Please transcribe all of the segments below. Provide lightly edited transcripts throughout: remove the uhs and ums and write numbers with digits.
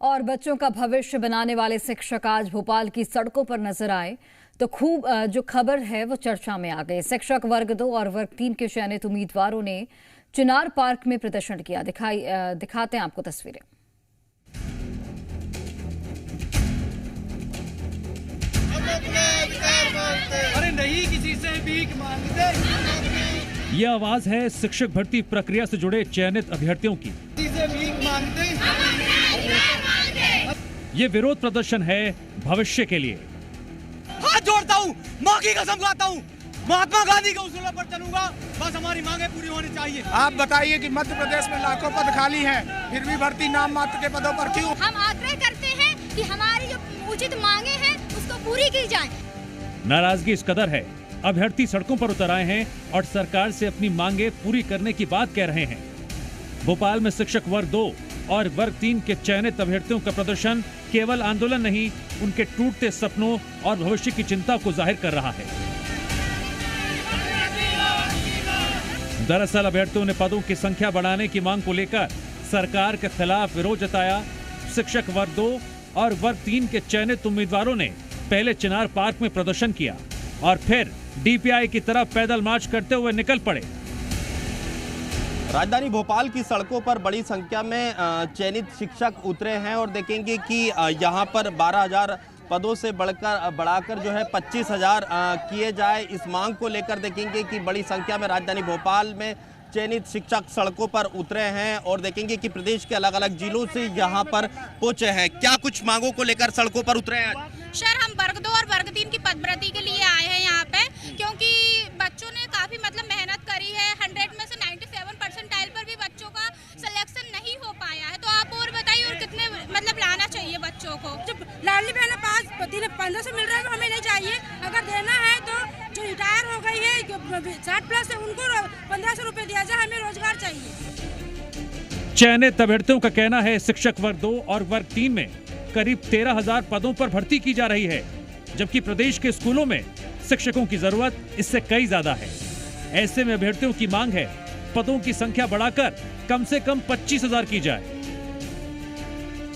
और बच्चों का भविष्य बनाने वाले शिक्षक आज भोपाल की सड़कों पर नजर आए तो खूब जो खबर है वो चर्चा में आ गई। शिक्षक वर्ग 2 और वर्ग 3 के चयनित उम्मीदवारों ने चिनार पार्क में प्रदर्शन किया। दिखाते हैं आपको तस्वीरें। अरे नहीं, किसी से भीख मांगते। ये आवाज है शिक्षक भर्ती प्रक्रिया से जुड़े चयनित अभ्यर्थियों की। किसी से भीख मांगते। ये विरोध प्रदर्शन है भविष्य के लिए। हाथ जोड़ता हूँ, माँ की कसम खाता हूँ, महात्मा गांधी के उसूलों पर चलूंगा। बस हमारी मांगे पूरी होनी चाहिए। आप बताइए कि मध्य प्रदेश में लाखों पद खाली हैं, फिर भी भर्ती नाम मात्र के पदों पर क्यों? हम आग्रह करते हैं कि हमारी जो उचित मांगे हैं उसको पूरी की जाए। नाराजगी इस कदर है, अभ्यर्थी सड़कों पर उतर आए हैं और सरकार से अपनी मांगे पूरी करने की बात कह रहे हैं। भोपाल में शिक्षक वर्ग 2 और वर्ग 3 के चयनित अभ्यर्थियों का प्रदर्शन केवल आंदोलन नहीं, उनके टूटते सपनों और भविष्य की चिंता को जाहिर कर रहा है। दरअसल अभ्यर्थियों ने पदों की संख्या बढ़ाने की मांग को लेकर सरकार के खिलाफ विरोध जताया। शिक्षक वर्ग 2 और वर्ग 3 के चयनित उम्मीदवारों ने पहले चिनार पार्क में प्रदर्शन किया और फिर डीपीआई की तरफ पैदल मार्च करते हुए निकल पड़े। राजधानी भोपाल की सड़कों पर बड़ी संख्या में चयनित शिक्षक उतरे हैं और देखेंगे कि यहाँ पर 12,000 पदों से बढ़ाकर जो है 25,000 किए जाए। इस मांग को लेकर देखेंगे कि बड़ी संख्या में राजधानी भोपाल में चयनित शिक्षक सड़कों पर उतरे हैं और देखेंगे कि प्रदेश के अलग अलग जिलों से यहाँ पर पहुंचे हैं। क्या कुछ मांगों को लेकर सड़कों पर उतरे हैं? सर, हम वर्ग 2 और वर्ग 3 की पदभर्ती के लिए आए हैं यहाँ पे, क्योंकि बच्चों ने काफी मेहनत करी है। 100 में से 97 परसेंटाइल पर भी बच्चों का सिलेक्शन नहीं हो पाया है। तो आप और बताइए, और कितने लाना चाहिए बच्चों को? जब लाडली बहना 1500 मिल रहा है तो हमें नहीं चाहिए। अगर देना है तो जो रिटायर हो गई है 60 प्लस है उनको 1500 रुपए दिया जाए, हमें रोजगार चाहिए। चयनित अभ्यर्थियों का कहना है शिक्षक वर्ग 2 और वर्ग 3 में करीब 13,000 पदों पर भर्ती की जा रही है, जबकि प्रदेश के स्कूलों में शिक्षकों की जरूरत इससे कई ज्यादा है। ऐसे में अभ्यर्थियों की मांग है पदों की संख्या बढ़ाकर कम से कम 25,000 की जाए।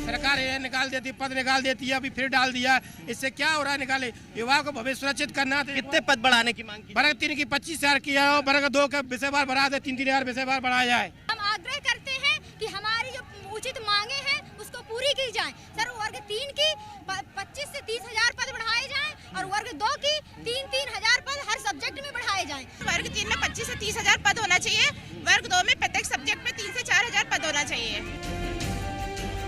सरकार ये निकाल देती, पद निकाल देती है, अभी फिर डाल दिया। इससे क्या हो रहा है? निकाले युवाओं को भविष्य सुरक्षित करना। कितने पद बढ़ाने की मांग की? वर्ग 3 की 25,000 किया हो, वर्ग 2 का विषयवार बढ़ा दे, 3-3 विषयवार बढ़ाया जाए। हम आग्रह करते हैं कि हमारी जो उचित मांगे हैं उसको पूरी की जाए। सर, वर्ग 3 की 25 से 30,000 पद बढ़ाए जाएं और वर्ग 2 की 3-3,000 पद हर सब्जेक्ट में बढ़ाए जाएं। वर्ग 3 में 25 से 30,000 पद होना चाहिए, वर्ग 2 में प्रत्येक सब्जेक्ट में 3 से 4,000 पद होना चाहिए।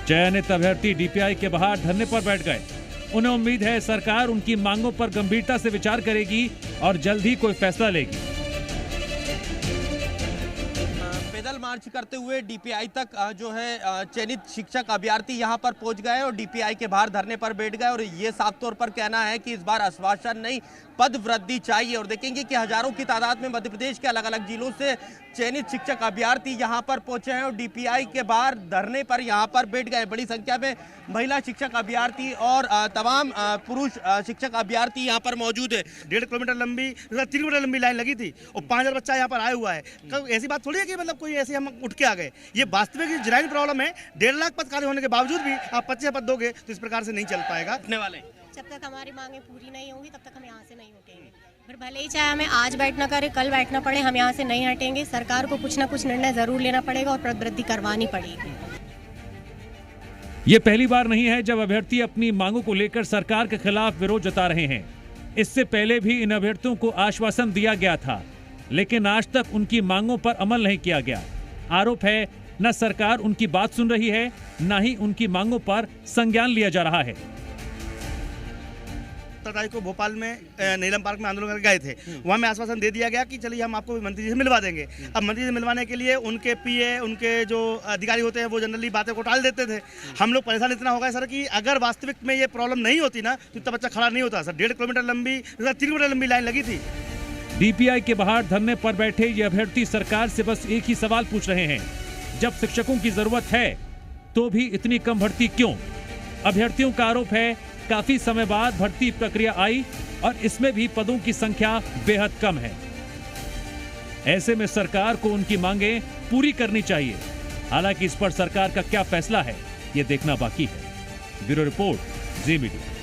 चयनित अभ्यर्थी डीपीआई के बाहर धरने पर बैठ गए। उन्हें उम्मीद है सरकार उनकी मांगों पर गंभीरता से विचार करेगी और जल्द ही कोई फैसला लेगी। पैदल मार्च करते हुए डीपीआई तक जो है चयनित शिक्षक अभ्यर्थी यहां पर पहुंच गए और डीपीआई के बाहर धरने पर बैठ गए और ये साफ तौर पर कहना है कि इस बार आश्वासन नहीं, पद वृद्धि चाहिए। और देखेंगे कि हजारों की तादाद में मध्य प्रदेश के अलग अलग जिलों से चयनित शिक्षक अभ्यर्थी यहां पर पहुंचे हैं और डीपीआई के बाहर धरने पर यहां पर बैठ गए। बड़ी संख्या में महिला शिक्षक अभ्यर्थी और तमाम पुरुष शिक्षक अभ्यर्थी यहां पर मौजूद है। 1.5 किलोमीटर लंबी, 3 किलोमीटर लंबी लाइन लगी थी और 5,000 बच्चा यहाँ पर आया हुआ है। ऐसी बात थोड़ी है कि कोई ऐसे हम उठ के आ गए। ये वास्तविक जेन्युइन प्रॉब्लम है। 1.5 लाख पद खाली होने के बावजूद भी आप 25 पद दोगे तो इस प्रकार से नहीं चल पाएगा। उठने वाले जब तक हमारी मांगे पूरी नहीं होंगी तब तक हम यहाँ से नहीं उठेंगे। फिर भले ही चाहे हमें आज बैठना करे, कल बैठना पड़े, हम यहाँ से नहीं हटेंगे। सरकार को कुछ ना कुछ निर्णय जरूर लेना पड़ेगा और पद वृद्धि करवानी पड़ेगी। ये पहली बार नहीं है जब अभ्यर्थी अपनी मांगों को लेकर सरकार के खिलाफ विरोध जता रहे हैं। इससे पहले भी इन अभ्यर्थियों को आश्वासन दिया गया था, लेकिन आज तक उनकी मांगों पर अमल नहीं किया गया। आरोप है न सरकार उनकी बात सुन रही है, न ही उनकी मांगों पर संज्ञान लिया जा रहा है। को भोपाल में नीलम पार्क में आंदोलन करके गए थे, वहाँ में आश्वासन दे दिया गया कि चलिए हम आपको मंत्री जी से मिलवा देंगे। अब मंत्री जी से मिलवाने के लिए उनके पीए, उनके जो अधिकारी होते हैं वो जनरली बातें को टाल देते थे। हम लोग परेशान इतना हो गए सर कि अगर वास्तविक में ये प्रॉब्लम नहीं होती ना तो इतना बच्चा खड़ा नहीं होता सर। 1.5 किलोमीटर लंबी, 3 किलोमीटर लंबी लाइन लगी थी। डीपीआई के बाहर धरने पर बैठे ये अभ्यर्थी सरकार से बस एक ही सवाल पूछ रहे हैं, जब शिक्षकों की जरूरत है तो भी इतनी कम भर्ती क्यों? अभ्यर्थियों का आरोप है काफी समय बाद भर्ती प्रक्रिया आई और इसमें भी पदों की संख्या बेहद कम है। ऐसे में सरकार को उनकी मांगें पूरी करनी चाहिए। हालांकि इस पर सरकार का क्या फैसला है ये देखना बाकी है। ब्यूरो रिपोर्ट, जी मीडिया।